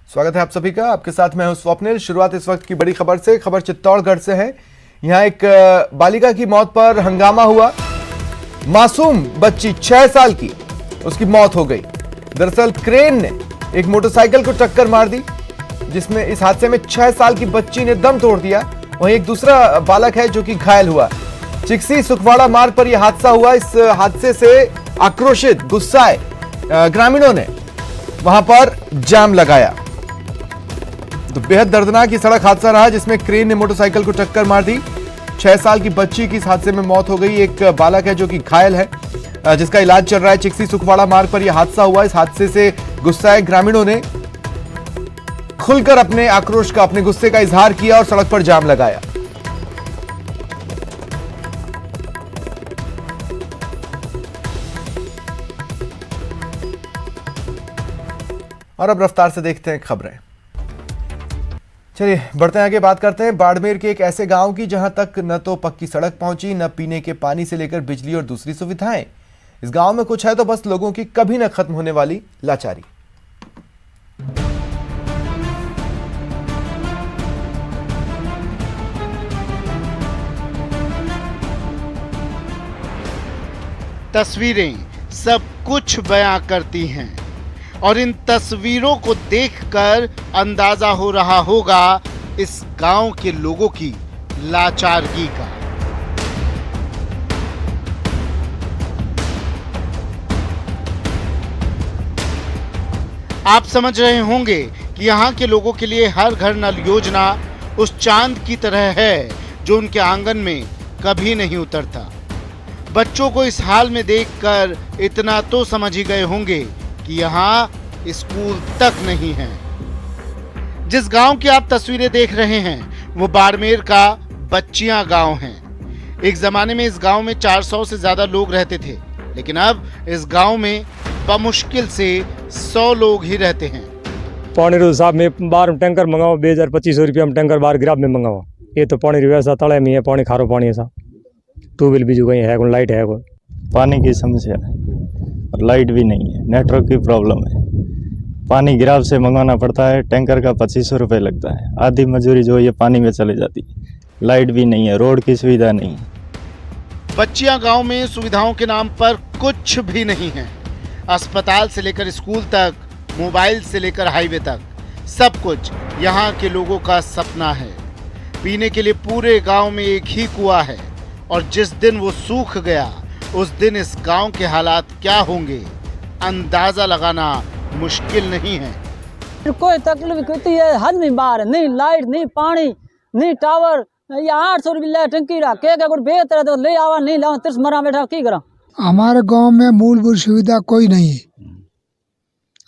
स्वागत है आप सभी का। आपके साथ मैं हूं स्वप्निल। शुरुआत इस वक्त की बड़ी खबर से। खबर चित्तौड़गढ़ से है। यहां एक बालिका की मौत पर हंगामा हुआ। मासूम बच्ची 6 साल की, उसकी मौत हो गई। दरअसल क्रेन ने एक मोटरसाइकिल को टक्कर मार दी, जिसमें इस हादसे में 6 साल की बच्ची ने दम तोड़ दिया। वहीं एक दूसरा बालक है जो कि घायल हुआ। चिक्सी सुखवाड़ा मार्ग पर यह हादसा हुआ। इस हादसे से आक्रोशित गुस्साए ग्रामीणों ने वहां पर जाम लगाया। तो बेहद दर्दनाक ये सड़क हादसा रहा, जिसमें क्रेन ने मोटरसाइकिल को टक्कर मार दी। 6 साल की बच्ची की इस हादसे में मौत हो गई। एक बालक है जो कि घायल है, जिसका इलाज चल रहा है। चिक्सी सुखवाड़ा मार्ग पर यह हादसा हुआ। इस हादसे से गुस्साए ग्रामीणों ने खुलकर अपने आक्रोश का, अपने गुस्से का इजहार किया और सड़क पर जाम लगाया। और अब रफ्तार से देखते हैं खबरें। चलिए बढ़ते हैं आगे, बात करते हैं बाड़मेर के एक ऐसे गांव की जहां तक न तो पक्की सड़क पहुंची, न पीने के पानी से लेकर बिजली और दूसरी सुविधाएं। इस गांव में कुछ है तो बस लोगों की कभी न खत्म होने वाली लाचारी। तस्वीरें सब कुछ बयां करती हैं और इन तस्वीरों को देखकर अंदाजा हो रहा होगा इस गांव के लोगों की लाचारगी का। आप समझ रहे होंगे कि यहाँ के लोगों के लिए हर घर नल योजना उस चांद की तरह है जो उनके आंगन में कभी नहीं उतरता। बच्चों को इस हाल में देखकर इतना तो समझ ही गए होंगे कि यहाँ स्कूल तक नहीं है। जिस गांव की आप तस्वीरें देख रहे हैं वो बाड़मेर का बच्चियां गांव है। एक जमाने में इस गांव में 400 से ज्यादा लोग रहते थे, लेकिन अब इस गांव में बमुश्किल से 100 लोग ही रहते हैं। पानी रो साहब में बाहर टैंकर मंगाओ, 2000-2500 रुपया में टैंकर बाहर गिराब में मंगाओ। ये तो पानी व्यवस्था तले में है, पानी खारो पानी है साहब। ट्यूबवेल भी जो गई है, कोई लाइट है, कोई पानी की समस्या है और लाइट भी नहीं है। नेटवर्क की प्रॉब्लम है। पानी गिराव से मंगवाना पड़ता है, टैंकर का 2500 रुपये लगता है। आधी मजदूरी जो ये पानी में चले जाती है। लाइट भी नहीं है, रोड की सुविधा नहीं है। बच्चियां गांव में सुविधाओं के नाम पर कुछ भी नहीं है। अस्पताल से लेकर स्कूल तक, मोबाइल से लेकर हाईवे तक, सब कुछ यहाँ के लोगों का सपना है। पीने के लिए पूरे गांव में एक ही कुआं है और जिस दिन वो सूख गया उस दिन इस गांव के हालात क्या होंगे अंदाजा लगाना मुश्किल नहीं है। कोई तकलीफ होती है हद में बाहर, नहीं लाइट, नहीं पानी, नहीं टावर। ये 800 रुपये टंकी रहा के बेहतर तो ले आवा, नहीं लाओ तिरस मरा बैठा की करा। हमारे गांव में मूलभूत सुविधा कोई नहीं है।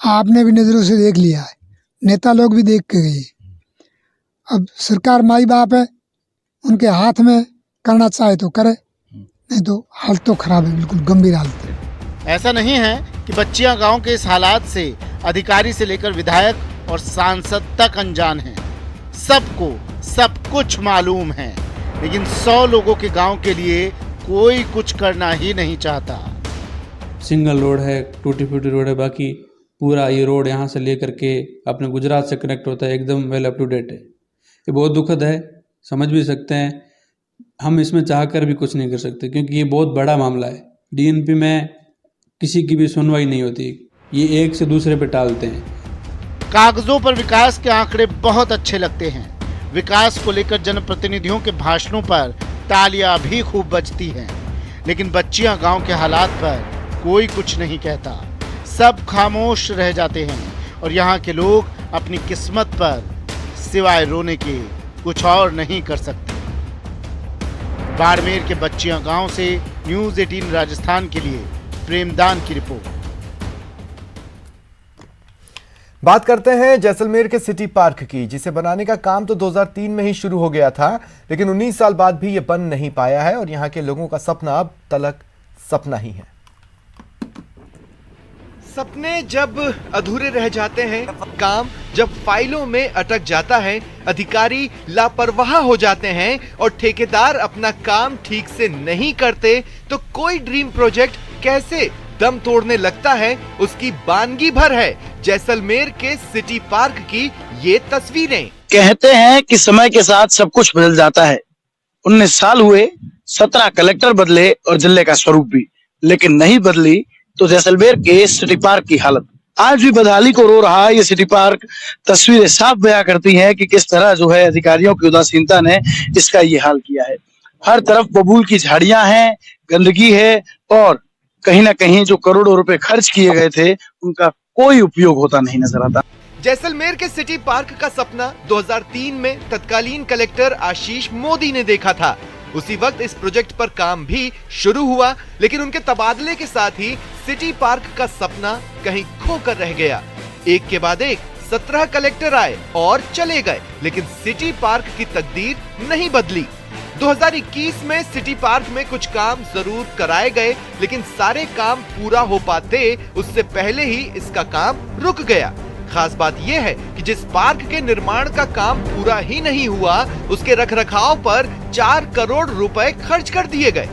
आपने भी नजरों से देख लिया है, नेता लोग भी देख के गए। अब सरकार माई बाप है, उनके हाथ में करना चाहे तो करे, नहीं तो हालत तो खराब है, बिल्कुल गंभीर हालत है। ऐसा नहीं है कि बच्चियां गांव के इस हालात से अधिकारी से लेकर विधायक और सांसद तक अनजान हैं। सबको सब कुछ मालूम है, लेकिन 100 लोगों के गांव के लिए कोई कुछ करना ही नहीं चाहता। सिंगल रोड है, टूटी फूटी रोड है, बाकी पूरा ये रोड यहाँ से लेकर के अपने गुजरात से कनेक्ट होता है, एकदम वेल अप टू डेट है। ये बहुत दुखद है, समझ भी सकते हैं। हम इसमें चाहकर भी कुछ नहीं कर सकते क्योंकि ये बहुत बड़ा मामला है। डीएनपी में किसी की भी सुनवाई नहीं होती, ये एक से दूसरे पे टालते हैं। कागजों पर विकास के आंकड़े बहुत अच्छे लगते हैं। विकास को लेकर जनप्रतिनिधियों के भाषणों पर तालियां भी खूब बजती हैं, लेकिन बच्चियां गांव के हालात पर कोई कुछ नहीं कहता। सब खामोश रह जाते हैं और यहाँ के लोग अपनी किस्मत पर सिवाय रोने के कुछ और नहीं कर सकते। बाड़मेर के बच्चियां गांव से न्यूज़ 18 राजस्थान के लिए प्रेमदान की रिपोर्ट। बात करते हैं जैसलमेर के सिटी पार्क की, जिसे बनाने का काम तो 2003 में ही शुरू हो गया था, लेकिन 19 साल बाद भी यह बन नहीं पाया है और यहां के लोगों का सपना अब तलक सपना ही है। सपने जब अधूरे रह जाते हैं, काम जब फाइलों में अटक जाता है, अधिकारी लापरवाह हो जाते हैं और ठेकेदार अपना काम ठीक से नहीं करते, तो कोई ड्रीम प्रोजेक्ट कैसे दम तोड़ने लगता है उसकी बानगी भर है जैसलमेर के सिटी पार्क की ये तस्वीरें। कहते हैं कि समय के साथ सब कुछ बदल जाता है। 19 साल हुए, 17 कलेक्टर बदले और जिले का स्वरूप भी, लेकिन नहीं बदली तो जैसलमेर के सिटी पार्क की हालत। आज भी बदहाली को रो रहा ये सिटी पार्क तस्वीरें साफ बयां करती हैं कि किस तरह जो है अधिकारियों की उदासीनता ने इसका ये हाल किया है। हर तरफ बबूल की झाड़ियां हैं, गंदगी है और कहीं ना कहीं जो करोड़ों रुपए खर्च किए गए थे उनका कोई उपयोग होता नहीं नजर आता। जैसलमेर के सिटी पार्क का सपना 2003 में तत्कालीन कलेक्टर आशीष मोदी ने देखा था। उसी वक्त इस प्रोजेक्ट पर काम भी शुरू हुआ, लेकिन उनके तबादले के साथ ही सिटी पार्क का सपना कहीं खोकर रह गया। एक के बाद एक 17 कलेक्टर आए और चले गए, लेकिन सिटी पार्क की तकदीर नहीं बदली। 2021 में सिटी पार्क में कुछ काम जरूर कराए गए, लेकिन सारे काम पूरा हो पाते उससे पहले ही इसका काम रुक गया। खास बात यह है कि जिस पार्क के निर्माण का काम पूरा ही नहीं हुआ, उसके रखरखाव पर 4 करोड़ रुपए खर्च कर दिए गए।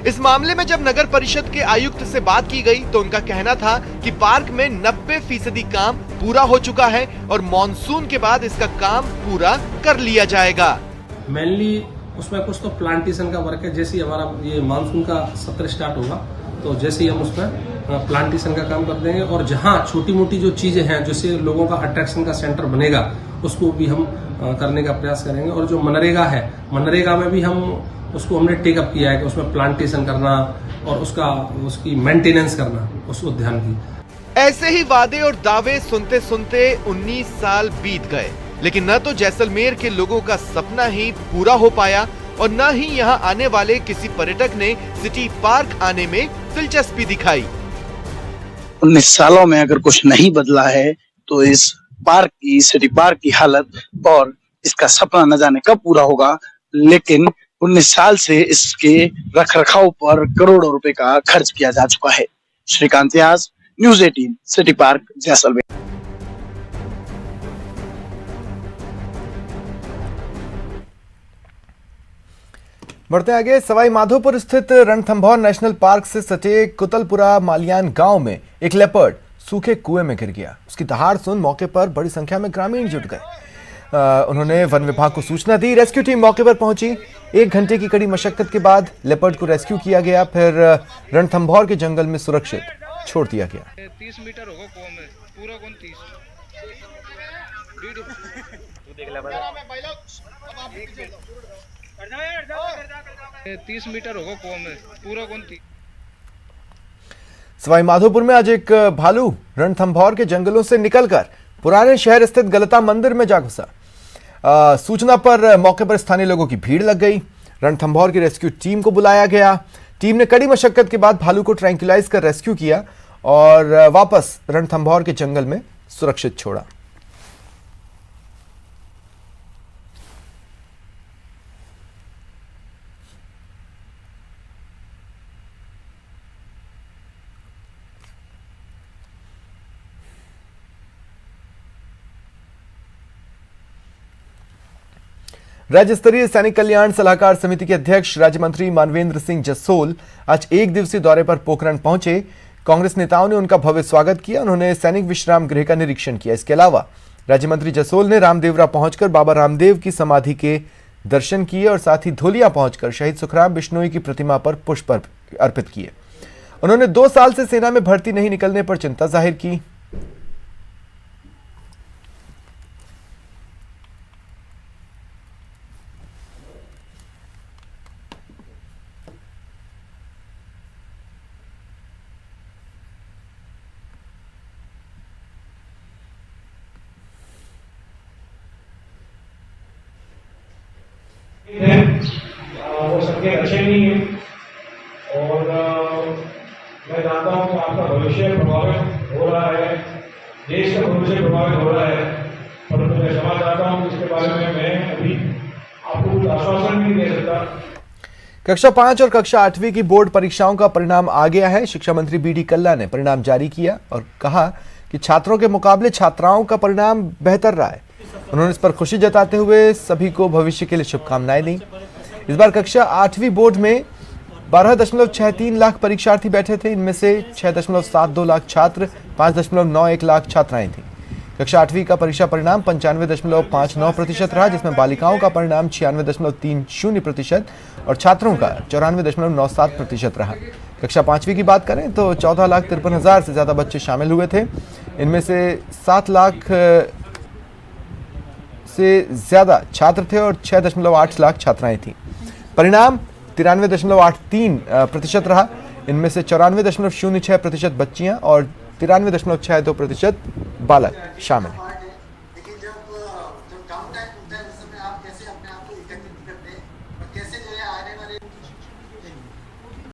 इस मामले में जब नगर परिषद के आयुक्त से बात की गई तो उनका कहना था कि पार्क में 90% काम पूरा हो चुका है और मॉनसून के बाद इसका काम पूरा कर लिया जाएगा। मेनली उसमें कुछ तो प्लांटेशन का वर्क है। जैसे ही हमारा ये मानसून का सत्र स्टार्ट होगा तो जैसे ही हम उसमें प्लांटेशन का काम कर देंगे और जहां छोटी मोटी जो चीजें हैं जैसे लोगों का अट्रैक्शन का सेंटर बनेगा उसको भी हम करने का प्रयास करेंगे। और जो मनरेगा है, मनरेगा में भी हम उसको हमने टेकअप किया है कि उसमें प्लांटेशन करना और उसकी मेंटेनेंस करना उस उद्यान की। ऐसे ही वादे और दावे सुनते सुनते 19 साल बीत गए, लेकिन न तो जैसलमेर के लोगों का सपना ही पूरा हो पाया और न ही यहाँ आने वाले किसी पर्यटक ने सिटी पार्क आने में दिलचस्पी दिखाई। 19 सालों में अगर कुछ नहीं बदला है तो इस पार्क की, सिटी पार्क की हालत और इसका सपना न जाने कब पूरा होगा। लेकिन 19 साल से इसके रखरखाव पर करोड़ों रुपए का खर्च किया जा चुका है। श्रीकांत व्यास, न्यूज़ 18, सिटी पार्क, जैसलमेर। बढ़ते आगे, सवाई माधोपुर स्थित रणथंभौर नेशनल पार्क से सटे कुतलपुरा मालियान गांव में एक लेपर्ड सूखे कुएं में गिर गया। उसकी दहाड़ सुन मौके पर बड़ी संख्या में ग्रामीण जुट गए। उन्होंने वन विभाग को सूचना दी। रेस्क्यू टीम मौके पर पहुंची। 1 घंटे की कड़ी मशक्कत के बाद लेपर्ड को रेस्क्यू किया गया, फिर रणथंभौर के जंगल में सुरक्षित छोड़ दिया गया। 30 मीटर होगा कुआं में, पूरा कौन 30 मीटर होगा कुआं में, पूरा कौन 30। सवाई माधोपुर में आज एक भालू रणथंभौर के जंगलों से निकलकर पुराने शहर स्थित गलता मंदिर में जा घुसा। सूचना पर मौके पर स्थानीय लोगों की भीड़ लग गई। रणथंभौर की रेस्क्यू टीम को बुलाया गया। टीम ने कड़ी मशक्कत के बाद भालू को ट्रैंक्विलाइज कर रेस्क्यू किया और वापस रणथंभौर के जंगल में सुरक्षित छोड़ा। राज्य स्तरीय सैनिक कल्याण सलाहकार समिति के अध्यक्ष राज्य मंत्री मानवेंद्र सिंह जसोल आज 1 दिवसीय दौरे पर पोखरण पहुंचे। कांग्रेस नेताओं ने उनका भव्य स्वागत किया। उन्होंने सैनिक विश्राम गृह का निरीक्षण किया। इसके अलावा राज्य मंत्री जसोल ने रामदेवरा पहुंचकर बाबा रामदेव की समाधि के दर्शन किए और साथ ही धोलिया पहुंचकर शहीद सुखराम बिश्नोई की प्रतिमा पर पुष्प अर्पित किए। उन्होंने 2 साल से सेना में भर्ती नहीं निकलने पर चिंता जाहिर की। वो सबके अच्छे नहीं है और मैं जानता हूँ कि आपका भविष्य प्रभावित हो रहा है, देश का भविष्य प्रभावित हो रहा है, परंतु मैं क्षमा चाहता हूँ इसके बारे में मैं अभी आपको कुछ आश्वासन नहीं दे सकता। कक्षा 5 और कक्षा 8वीं की बोर्ड परीक्षाओं का परिणाम आ गया है। शिक्षा मंत्री बीडी कल्ला ने परिणाम जारी किया और कहा कि छात्रों के मुकाबले छात्राओं का परिणाम बेहतर रहा है। उन्होंने इस पर खुशी जताते हुए सभी को भविष्य के लिए शुभकामनाएं दी। इस बार कक्षा 8वीं बोर्ड में 12.63 लाख परीक्षार्थी बैठे थे। इनमें से 6.72 लाख छात्र, 5.91 लाख छात्राएं थीं। कक्षा 8वीं का परीक्षा परिणाम 95.59% रहा, जिसमें बालिकाओं का परिणाम 96.30% और छात्रों का 94.97% रहा। कक्षा 5वीं की बात करें तो 14,53,000 से ज्यादा बच्चे शामिल हुए थे। इनमें से 7 लाख से ज्यादा छात्र थे और 6.8 लाख छात्राएं थीं। परिणाम 93.83% रहा। इनमें से 94.06% बच्चियां और 93.62% बालक शामिल हैं।